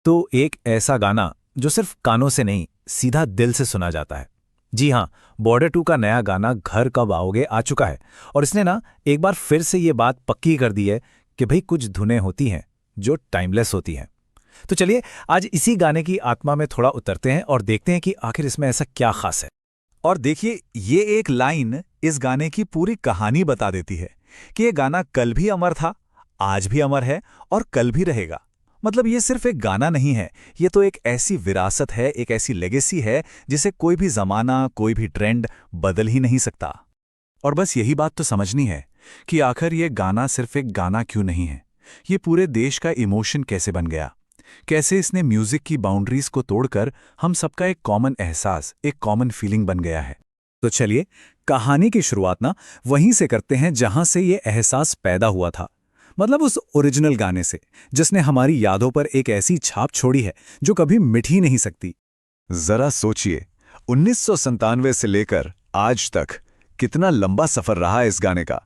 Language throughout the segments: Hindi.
तो एक ऐसा गाना जो सिर्फ कानों से नहीं सीधा दिल से सुना जाता है। जी हाँ, बॉर्डर 2 का नया गाना घर कब आओगे आ चुका है और इसने ना एक बार फिर से ये बात पक्की कर दी है कि भाई कुछ धुनें होती हैं जो टाइमलेस होती हैं। तो चलिए आज इसी गाने की आत्मा में थोड़ा उतरते हैं और देखते हैं कि आखिर इसमें ऐसा क्या खास है। और देखिए, ये एक लाइन इस गाने की पूरी कहानी बता देती है कि ये गाना कल भी अमर था, आज भी अमर है और कल भी रहेगा। मतलब ये सिर्फ एक गाना नहीं है, ये तो एक ऐसी विरासत है, एक ऐसी लेगेसी है जिसे कोई भी जमाना, कोई भी ट्रेंड बदल ही नहीं सकता। और बस यही बात तो समझनी है कि आखिर ये गाना सिर्फ एक गाना क्यों नहीं है, ये पूरे देश का इमोशन कैसे बन गया, कैसे इसने म्यूजिक की बाउंड्रीज को तोड़कर हम सबका एक कॉमन एहसास, एक कॉमन फीलिंग बन गया है। तो चलिए कहानी की शुरुआत ना वहीं से करते हैं जहां से ये एहसास पैदा हुआ था। मतलब उस ओरिजिनल गाने से जिसने हमारी यादों पर एक ऐसी छाप छोड़ी है जो कभी मिट ही नहीं सकती। जरा सोचिए, 1997 से लेकर आज तक कितना लंबा सफर रहा इस गाने का।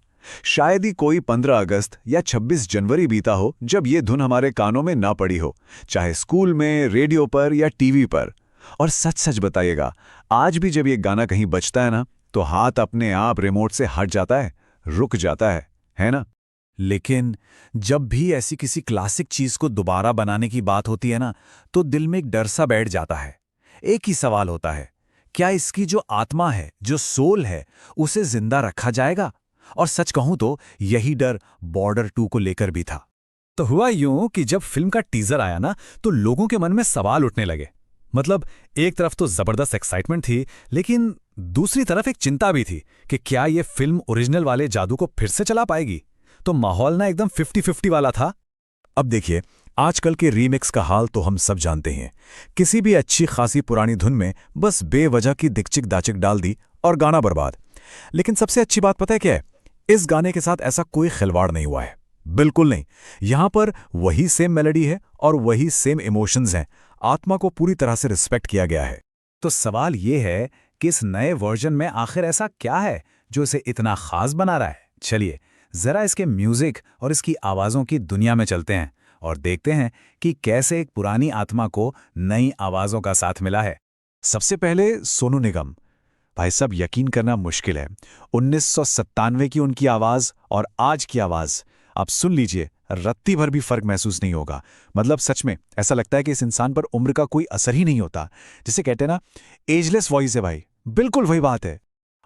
शायद ही कोई 15 अगस्त या 26 जनवरी बीता हो जब ये धुन हमारे कानों में ना पड़ी हो, चाहे स्कूल में, रेडियो पर या टीवी पर। और सच सच बताइएगा, आज भी जब ये गाना कहीं बजता है ना, तो हाथ अपने आप रिमोट से हट जाता है, रुक जाता है ना? लेकिन जब भी ऐसी किसी क्लासिक चीज को दोबारा बनाने की बात होती है ना, तो दिल में एक डर सा बैठ जाता है। एक ही सवाल होता है, क्या इसकी जो आत्मा है, जो सोल है, उसे जिंदा रखा जाएगा? और सच कहूं तो यही डर बॉर्डर 2 को लेकर भी था। तो हुआ यूं कि जब फिल्म का टीजर आया ना, तो लोगों के मन में सवाल उठने लगे। मतलब एक तरफ तो जबरदस्त एक्साइटमेंट थी, लेकिन दूसरी तरफ एक चिंता भी थी कि क्या ये फिल्म ओरिजिनल वाले जादू को फिर से चला पाएगी। तो माहौल ना एकदम 50-50 वाला था। अब देखिए, आजकल के रीमिक्स का हाल तो हम सब जानते हैं। किसी भी अच्छी खासी पुरानी धुन में बस बेवजह की दिकचिक दाचिक डाल दी और गाना बर्बाद। लेकिन सबसे अच्छी बात पता है क्या है? इस गाने के साथ ऐसा कोई खिलवाड़ नहीं हुआ है, बिल्कुल नहीं। यहां पर वही सेम मेलोडी है और वही सेम इमोशंस हैं। आत्मा को पूरी तरह से रिस्पेक्ट किया गया है। तो सवाल ये है कि इस नए वर्जन में आखिर ऐसा क्या है जो इसे इतना खास बना रहा है। चलिए जरा इसके म्यूजिक और इसकी आवाज़ों की दुनिया में चलते हैं और देखते हैं कि कैसे एक पुरानी आत्मा को नई आवाज़ों का साथ मिला है। सबसे पहले सोनू निगम। भाई साहब, यकीन करना मुश्किल है, 1997 की उनकी आवाज़ और आज की आवाज़ आप सुन लीजिए, रत्ती भर भी फर्क महसूस नहीं होगा। मतलब सच में ऐसा लगता है कि इस इंसान पर उम्र का कोई असर ही नहीं होता। जिसे कहते हैं ना, एजलेस वॉइस है भाई, बिल्कुल वही बात है।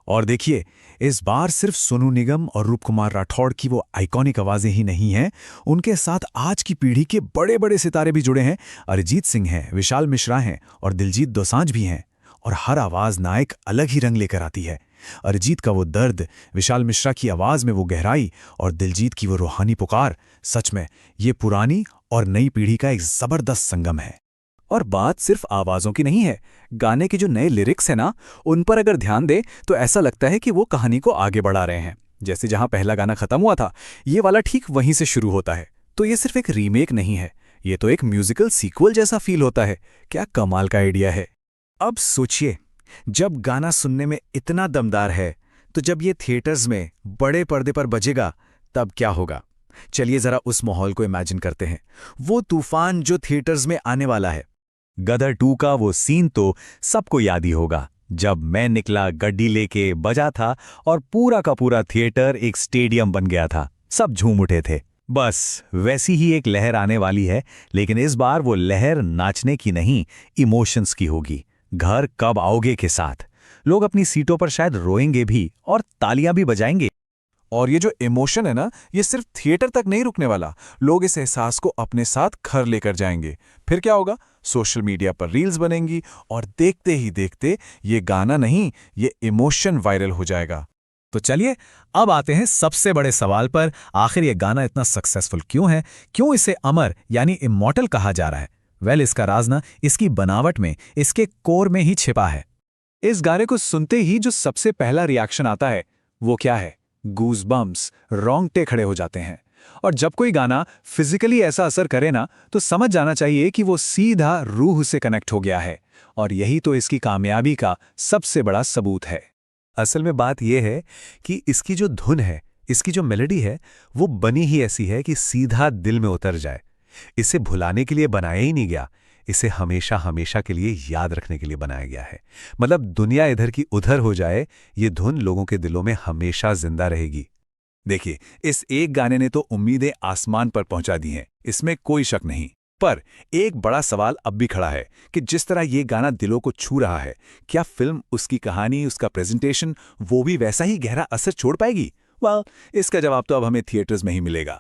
और देखिए, इस बार सिर्फ सोनू निगम और रूप कुमार राठौड़ की वो आइकॉनिक आवाज़ें ही नहीं हैं, उनके साथ आज की पीढ़ी के बड़े बड़े सितारे भी जुड़े हैं। अरिजीत सिंह हैं, विशाल मिश्रा हैं और दिलजीत दोसांझ भी हैं। और हर आवाज़ ना एक अलग ही रंग लेकर आती है। अरिजीत का वो दर्द, विशाल मिश्रा की आवाज़ में वो गहराई और दिलजीत की वो रूहानी पुकार। सच में ये पुरानी और नई पीढ़ी का एक ज़बरदस्त संगम है। और बात सिर्फ आवाज़ों की नहीं है, गाने के जो नए लिरिक्स हैं ना, उन पर अगर ध्यान दें तो ऐसा लगता है कि वो कहानी को आगे बढ़ा रहे हैं। जैसे जहां पहला गाना खत्म हुआ था, ये वाला ठीक वहीं से शुरू होता है। तो ये सिर्फ एक रीमेक नहीं है, ये तो एक म्यूजिकल सीक्वल जैसा फील होता है। क्या कमाल का आइडिया है। अब सोचिए, जब गाना सुनने में इतना दमदार है, तो जब ये थिएटर्स में बड़े पर्दे पर बजेगा तब क्या होगा। चलिए जरा उस माहौल को इमेजिन करते हैं, वो तूफान जो थिएटर्स में आने वाला है। गदर 2 का वो सीन तो सबको याद ही होगा, जब मैं निकला गड्डी लेके बजा था और पूरा का पूरा थिएटर एक स्टेडियम बन गया था, सब झूम उठे थे। बस वैसी ही एक लहर आने वाली है, लेकिन इस बार वो लहर नाचने की नहीं, इमोशंस की होगी। घर कब आओगे के साथ लोग अपनी सीटों पर शायद रोएंगे भी और तालियां भी बजाएंगे। और ये जो इमोशन है ना, ये सिर्फ थिएटर तक नहीं रुकने वाला। लोग इस एहसास को अपने साथ घर लेकर जाएंगे। फिर क्या होगा? सोशल मीडिया पर रील्स बनेंगी और देखते ही देखते ये गाना नहीं, ये इमोशन वायरल हो जाएगा। तो चलिए अब आते हैं सबसे बड़े सवाल पर, आखिर ये गाना इतना सक्सेसफुल क्यों है, क्यों इसे अमर यानी इमॉर्टल कहा जा रहा है। इसका राज ना इसकी बनावट में, इसके कोर में ही छिपा है। इस गाने को सुनते ही जो सबसे पहला रिएक्शन आता है वो क्या है? गूज़बम्प्स, रोंगटे खड़े हो जाते हैं। और जब कोई गाना फिजिकली ऐसा असर करे ना, तो समझ जाना चाहिए कि वो सीधा रूह से कनेक्ट हो गया है। और यही तो इसकी कामयाबी का सबसे बड़ा सबूत है। असल में बात यह है कि इसकी जो धुन है, इसकी जो मेलोडी है, वो बनी ही ऐसी है कि सीधा दिल में उतर जाए। इसे भुलाने के लिए बनाया ही नहीं गया, इसे हमेशा हमेशा के लिए याद रखने के लिए बनाया गया है। मतलब दुनिया इधर की उधर हो जाए, ये धुन लोगों के दिलों में हमेशा जिंदा रहेगी। देखिए, इस एक गाने ने तो उम्मीदें आसमान पर पहुंचा दी हैं, इसमें कोई शक नहीं। पर एक बड़ा सवाल अब भी खड़ा है कि जिस तरह ये गाना दिलों को छू रहा है, क्या फिल्म, उसकी कहानी, उसका प्रेजेंटेशन, वो भी वैसा ही गहरा असर छोड़ पाएगी? वेल, इसका जवाब तो अब हमें थिएटर्स में ही मिलेगा।